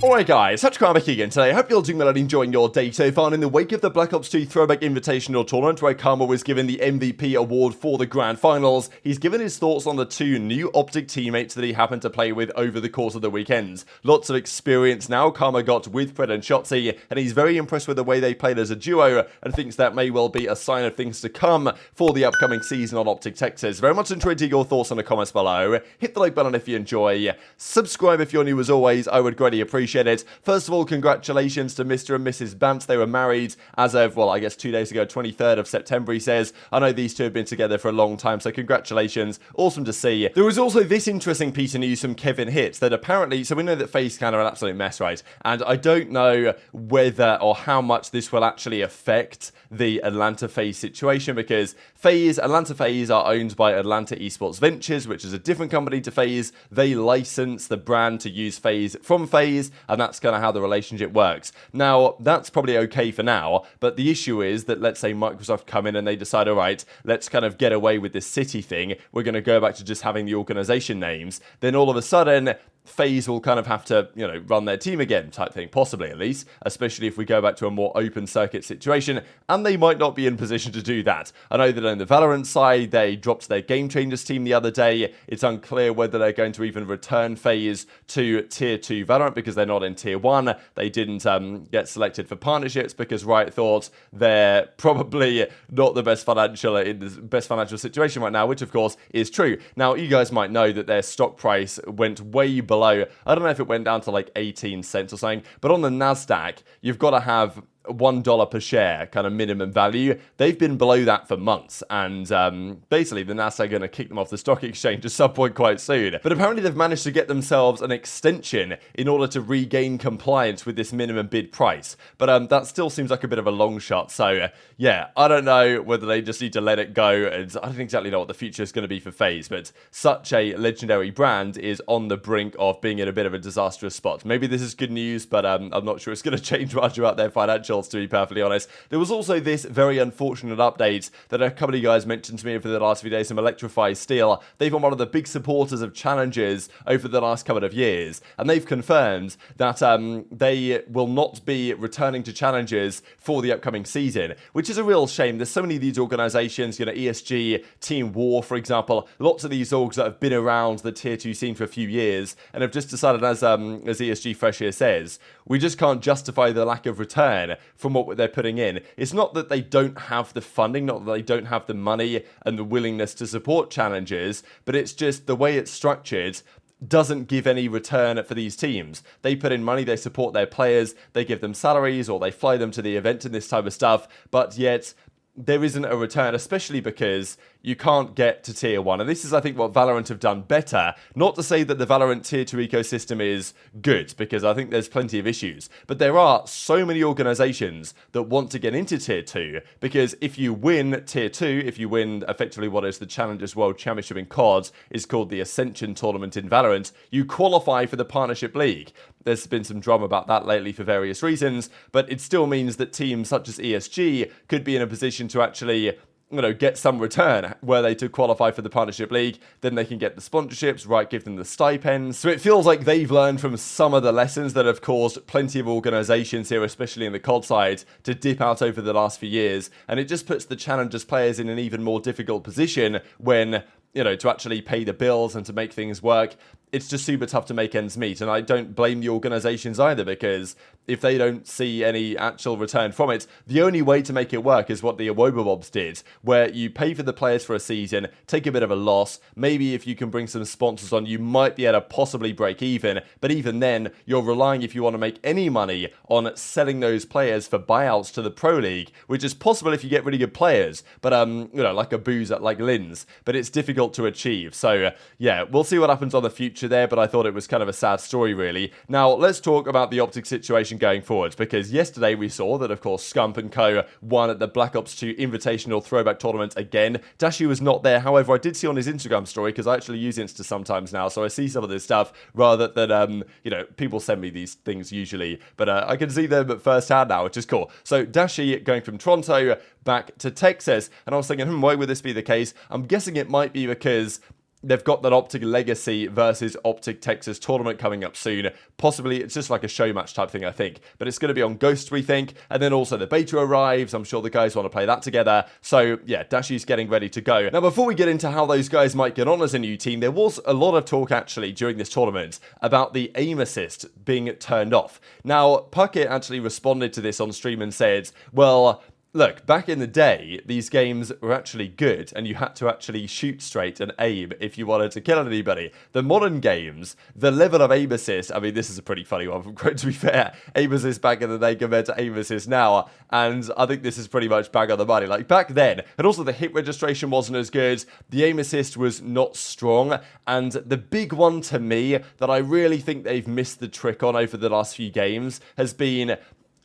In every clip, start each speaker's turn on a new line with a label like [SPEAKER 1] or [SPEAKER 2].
[SPEAKER 1] Alright guys, Scrappy back again today. I hope you're doing well and enjoying your day so far. And in the wake of the Black Ops 2 Throwback Invitational Tournament, where Karma was given the MVP award for the Grand Finals, he's given his thoughts on the two new OpTic teammates that he happened to play with over the course of the weekends. Lots of experience now Karma got with Fred and Shotzzy, and he's very impressed with the way they played as a duo, and thinks that may well be a sign of things to come for the upcoming season on OpTic Texas. Very much enjoyed your thoughts in the comments below. Hit the like button if you enjoy. Subscribe if you're new as always, I would greatly appreciate it. First of all, congratulations to Mr. and Mrs. Bant. They were married as of, well, I guess 2 days ago, 23rd of September, he says. I know these two have been together for a long time, so congratulations. Awesome to see. There was also this interesting piece of news from Kevin Hitz that apparently, so we know that FaZe kind of an absolute mess, right? And I don't know whether or how much this will actually affect the Atlanta FaZe situation, because Atlanta FaZe are owned by Atlanta Esports Ventures, which is a different company to FaZe. They license the brand to use FaZe from FaZe, and that's kind of how the relationship works. Now, that's probably okay for now, but the issue is that, let's say Microsoft come in and they decide, all right, let's kind of get away with this city thing, we're going to go back to just having the organization names, then all of a sudden FaZe will kind of have to, you know, run their team again type thing, possibly at least, especially if we go back to a more open circuit situation, and they might not be in position to do that. I know that on the Valorant side, they dropped their Game Changers team the other day. It's unclear whether they're going to even return FaZe to Tier 2 Valorant because they're not in Tier 1. They didn't get selected for partnerships because Riot thought they're probably not the best financial situation right now, which of course is true. Now, you guys might know that their stock price went way below. I don't know if it went down to like 18 cents or something, but on the NASDAQ, you've got to have $1 per share kind of minimum value. They've been below that for months, and basically the NASDAQ are going to kick them off the stock exchange at some point quite soon. But apparently they've managed to get themselves an extension in order to regain compliance with this minimum bid price. But that still seems like a bit of a long shot. So yeah, I don't know whether they just need to let it go, and I don't exactly know what the future is going to be for FaZe, but such a legendary brand is on the brink of being in a bit of a disastrous spot. Maybe this is good news, but I'm not sure it's going to change much about their financials, to be perfectly honest. There was also this very unfortunate update that a couple of you guys mentioned to me over the last few days, some Electrify Steel. They've been one of the big supporters of challenges over the last couple of years, and they've confirmed that they will not be returning to challenges for the upcoming season, which is a real shame. There's so many of these organizations, you know, ESG, Team War, for example, lots of these orgs that have been around the Tier 2 scene for a few years and have just decided, as ESG Fresh here says, we just can't justify the lack of return from what they're putting in. It's not that they don't have the funding, not that they don't have the money and the willingness to support challenges, but it's just the way it's structured doesn't give any return for these teams. They put in money, they support their players, they give them salaries, or they fly them to the event and this type of stuff, but yet there isn't a return, especially because you can't get to Tier 1. And this is, I think, what Valorant have done better. Not to say that the Valorant Tier 2 ecosystem is good, because I think there's plenty of issues. But there are so many organizations that want to get into Tier 2, because if you win Tier 2, if you win effectively what is the Challengers World Championship in COD, is called the Ascension Tournament in Valorant, you qualify for the Partnership League. There's been some drama about that lately for various reasons, but it still means that teams such as ESG could be in a position to actually, you know, get some return were they to qualify for the Partnership League. Then they can get the sponsorships, right, give them the stipends. So it feels like they've learned from some of the lessons that have caused plenty of organizations here, especially in the COD side, to dip out over the last few years. And it just puts the Challengers players in an even more difficult position when, you know, to actually pay the bills and to make things work. It's just super tough to make ends meet, and I don't blame the organizations either, because if they don't see any actual return from it, the only way to make it work is what the Awobobs did, where you pay for the players for a season, take a bit of a loss, maybe if you can bring some sponsors on, you might be able to possibly break even, but even then, you're relying, if you want to make any money, on selling those players for buyouts to the Pro League, which is possible if you get really good players, but, you know, like aBeZy, like Linz, but it's difficult to achieve. So, yeah, we'll see what happens on the future there, but I thought it was kind of a sad story, really. Now, let's talk about the OpTic situation going forward, because yesterday we saw that, of course, Scump and Co. won at the Black Ops 2 Invitational Throwback Tournament again. Dashy was not there, however, I did see on his Instagram story, because I actually use Insta sometimes now, so I see some of this stuff, rather than, you know, people send me these things usually, but I can see them at first hand now, which is cool. So, Dashy going from Toronto back to Texas, and I was thinking, why would this be the case? I'm guessing it might be because they've got that OpTic Legacy versus OpTic Texas tournament coming up soon. Possibly, it's just like a show match type thing, I think. But it's going to be on Ghost, we think. And then also the beta arrives. I'm sure the guys want to play that together. So, yeah, Dashy's getting ready to go. Now, before we get into how those guys might get on as a new team, there was a lot of talk, actually, during this tournament about the aim assist being turned off. Now, Puckett actually responded to this on stream and said, well, look, back in the day, these games were actually good, and you had to actually shoot straight and aim if you wanted to kill anybody. The modern games, the level of aim assist, I mean, this is a pretty funny one, to be fair. Aim assist back in the day compared to aim assist now, and I think this is pretty much bang on the money. Like, back then, and also the hit registration wasn't as good, the aim assist was not strong, and the big one to me that I really think they've missed the trick on over the last few games has been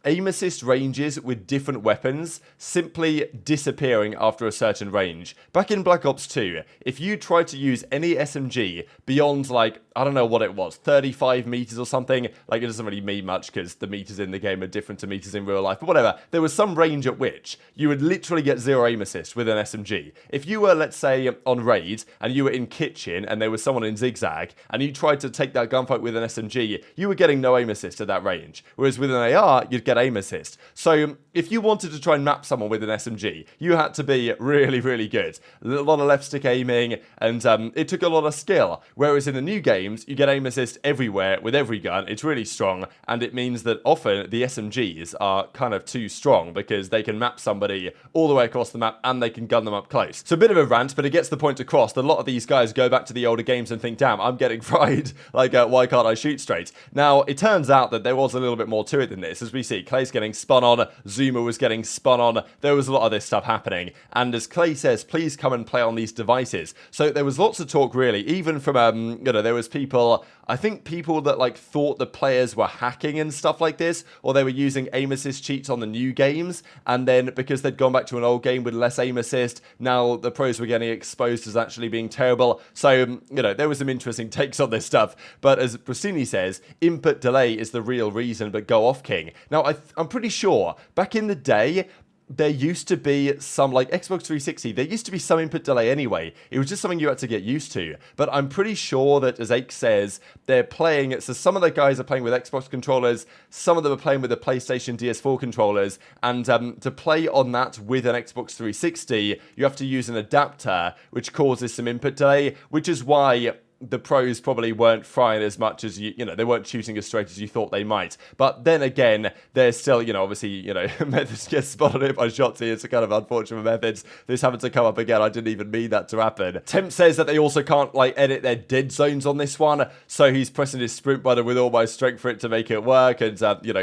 [SPEAKER 1] aim assist ranges with different weapons simply disappearing after a certain range. Back in Black Ops 2, if you tried to use any SMG beyond, like, I don't know what it was, 35 meters or something, like, it doesn't really mean much because the meters in the game are different to meters in real life, but whatever, there was some range at which you would literally get 0 aim assist with an SMG. If you were, let's say, on raid, and you were in kitchen, and there was someone in zigzag, and you tried to take that gunfight with an SMG, you were getting no aim assist at that range. Whereas with an AR, you'd get aim assist. So if you wanted to try and map someone with an SMG, you had to be really, really good. A lot of left stick aiming, and it took a lot of skill. Whereas in the new games, you get aim assist everywhere with every gun. It's really strong, and it means that often the SMGs are kind of too strong because they can map somebody all the way across the map and they can gun them up close. So a bit of a rant, but it gets the point across that a lot of these guys go back to the older games and think, damn, I'm getting fried. Like, why can't I shoot straight? Now, it turns out that there was a little bit more to it than this. As we see, Clay's getting spun on, Zuma was getting spun on, there was a lot of this stuff happening, and as Clay says, please come and play on these devices. So there was lots of talk, really, even from, there was people, I think people that, like, thought the players were hacking and stuff like this, or they were using aim assist cheats on the new games, and then because they'd gone back to an old game with less aim assist, now the pros were getting exposed as actually being terrible. So, there was some interesting takes on this stuff, but as Brasini says, input delay is the real reason, but go off king. Now, I'm pretty sure back in the day, there used to be some, like Xbox 360, there used to be some input delay anyway. It was just something you had to get used to. But I'm pretty sure that, as Ake says, they're playing, so some of the guys are playing with Xbox controllers, some of them are playing with the PlayStation DS4 controllers, and to play on that with an Xbox 360, you have to use an adapter, which causes some input delay, which is why the pros probably weren't frying as much as they weren't shooting as straight as you thought they might. But then again, there's still, obviously, methods get spotted it by Shotzzy. It's a kind of unfortunate methods. This happened to come up again. I didn't even mean that to happen. Temp says that they also can't, like, edit their dead zones on this one, so he's pressing his sprint button with all my strength for it to make it work. And,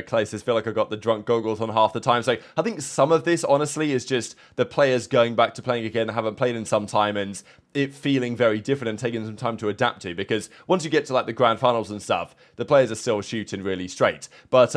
[SPEAKER 1] Clay says, feel like I got the drunk goggles on half the time. So I think some of this, honestly, is just the players going back to playing again, haven't played in some time, and it feeling very different and taking some time to adapt to, because once you get to, like, the grand finals and stuff, the players are still shooting really straight. But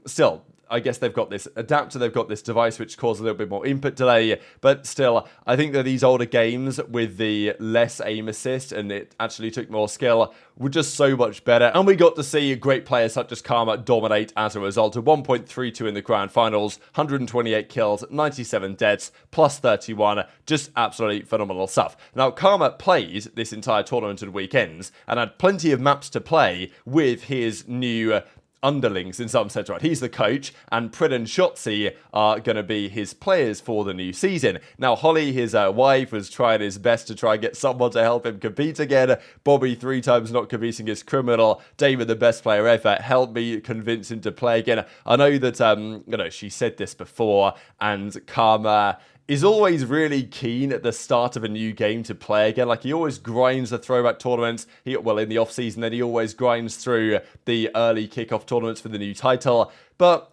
[SPEAKER 1] still, I guess they've got this adapter, they've got this device which causes a little bit more input delay, but still, I think that these older games with the less aim assist, and it actually took more skill, were just so much better, and we got to see great players such as Karma dominate as a result of 1.32 in the grand finals, 128 kills, 97 deaths, plus 31, just absolutely phenomenal stuff. Now, Karma played this entire tournament and weekends, and had plenty of maps to play with his new underlings in some sense, right? He's the coach, and Prid and Shotzzy are going to be his players for the new season. Now, Holly, his wife, was trying his best to try and get someone to help him compete again. Bobby, 3 times not competing, is criminal. David, the best player ever, helped me convince him to play again. I know that, she said this before, and Karma is always really keen at the start of a new game to play again. Like, he always grinds the throwback tournaments. In the off-season, then he always grinds through the early kickoff tournaments for the new title. But,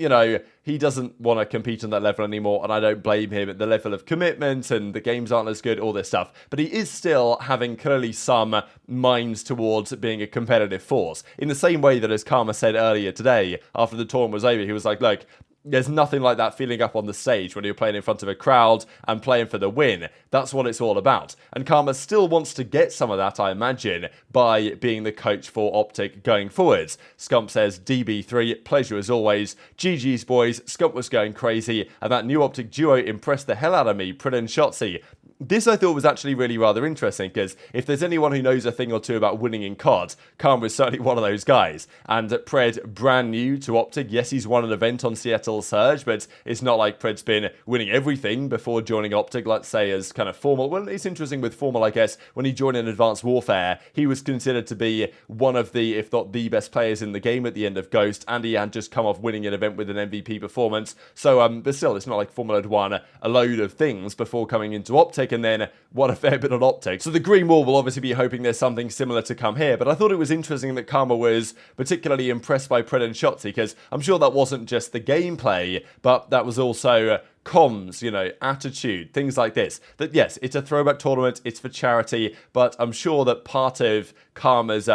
[SPEAKER 1] he doesn't want to compete on that level anymore, and I don't blame him. At the level of commitment, and the games aren't as good, all this stuff. But he is still having clearly some minds towards being a competitive force. In the same way that, as Karma said earlier today, after the tournament was over, he was like, look, there's nothing like that feeling up on the stage when you're playing in front of a crowd and playing for the win. That's what it's all about. And Karma still wants to get some of that, I imagine, by being the coach for OpTic going forwards. Scump says, DB3, pleasure as always. GG's boys, Scump was going crazy, and that new OpTic duo impressed the hell out of me, Priestahh and Shotzzy. This I thought was actually really rather interesting, because if there's anyone who knows a thing or two about winning in COD, Karma is certainly one of those guys. And Pred, brand new to OpTic, yes, he's won an event on Seattle Surge, but it's not like Pred's been winning everything before joining OpTic, let's say, as kind of formal. Well, it's interesting with formal, I guess, when he joined in Advanced Warfare, he was considered to be one of the, if not the best players in the game at the end of Ghost, and he had just come off winning an event with an MVP performance. So, but still, it's not like Formula had won a load of things before coming into OpTic, and then won a fair bit on OpTic. So the Green Wall will obviously be hoping there's something similar to come here, but I thought it was interesting that Karma was particularly impressed by Priestahh and Shotzzy, because I'm sure that wasn't just the gameplay, but that was also comms, you know, attitude, things like this. That yes, it's a throwback tournament, it's for charity, but I'm sure that part of Karma's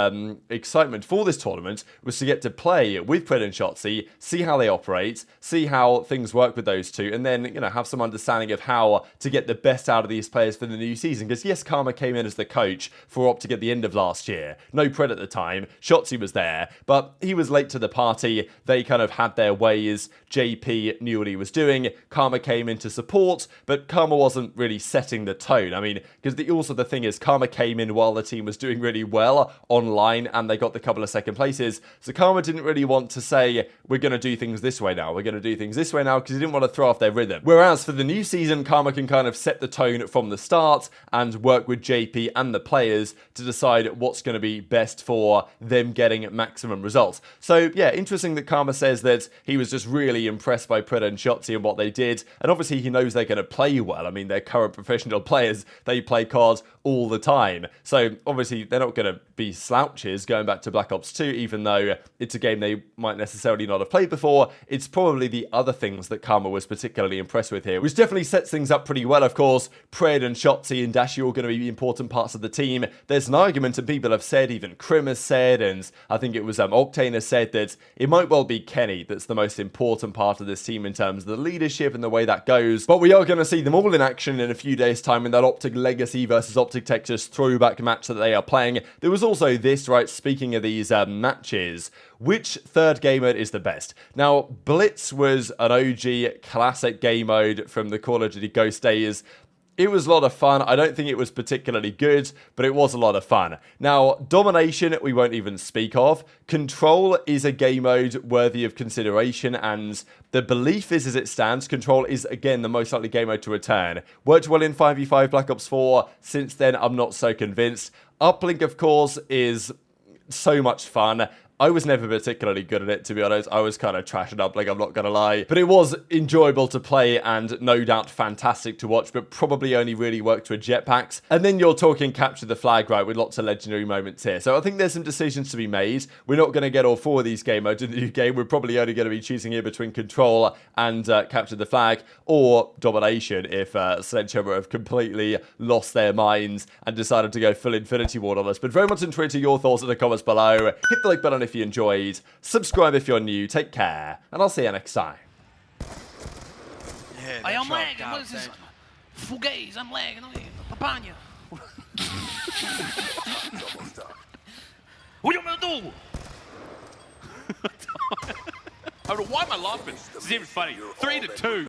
[SPEAKER 1] excitement for this tournament was to get to play with Priestahh and Shotzzy, see how they operate, see how things work with those two, and then, you know, have some understanding of how to get the best out of these players for the new season. Because yes, Karma came in as the coach for OpTic at the end of last year. No Priestahh at the time. Shotzzy was there, but he was late to the party. They kind of had their ways. JP knew what he was doing. Karma came in to support, but Karma wasn't really setting the tone. I mean, because also the thing is, Karma came in while the team was doing really well online, and they got the couple of second places. So Karma didn't really want to say, we're going to do things this way now, we're going to do things this way now, because he didn't want to throw off their rhythm. Whereas for the new season, Karma can kind of set the tone from the start and work with JP and the players to decide what's going to be best for them getting maximum results. So yeah, interesting that Karma says that he was just really impressed by Priestahh and Shotzzy and what they did, and obviously he knows they're going to play well. I mean, they're current professional players, they play COD all the time, so obviously they're not going to be slouches going back to Black Ops 2, even though it's a game they might necessarily not have played before. It's probably the other things that Karma was particularly impressed with here, which definitely sets things up pretty well. Of course, Priestahh and Shotzzy and Dashy are all going to be important parts of the team. There's an argument, and people have said, even Krim has said, and I think it was Octane has said, that it might well be Kenny that's the most important part of this team in terms of the leadership and the way that goes. But we are going to see them all in action in a few days' time in that OpTic Legacy versus OpTic Texas throwback match that they are playing. There was also this, right, speaking of these matches, which third game mode is the best? Now, Blitz was an OG classic game mode from the Call of Duty Ghost days. It was a lot of fun. I don't think it was particularly good, but it was a lot of fun. Now, Domination, we won't even speak of. Control is a game mode worthy of consideration, and the belief is, as it stands, Control is, again, the most likely game mode to return. Worked well in 5v5 Black Ops 4. Since then, I'm not so convinced. Uplink, of course, is so much fun. I was never particularly good at it, to be honest. I was kind of trashing up, like, I'm not gonna lie. But it was enjoyable to play and no doubt fantastic to watch, but probably only really worked with jetpacks. And then you're talking Capture the Flag, right, with lots of legendary moments here. So I think there's some decisions to be made. We're not gonna get all four of these game modes in the new game. We're probably only gonna be choosing here between Control and Capture the Flag, or Domination if Sledgehammer have completely lost their minds and decided to go full Infinity Ward on us. But very much interested to your thoughts in the comments below. Hit the like button if you enjoyed, subscribe if you're new, take care, and I'll see you next time.
[SPEAKER 2] I am lagging, what is this? Fugaze, I'm lagging, Papanya. What do you want me to do? I don't know why am I laughing? This is even funny. 3-2.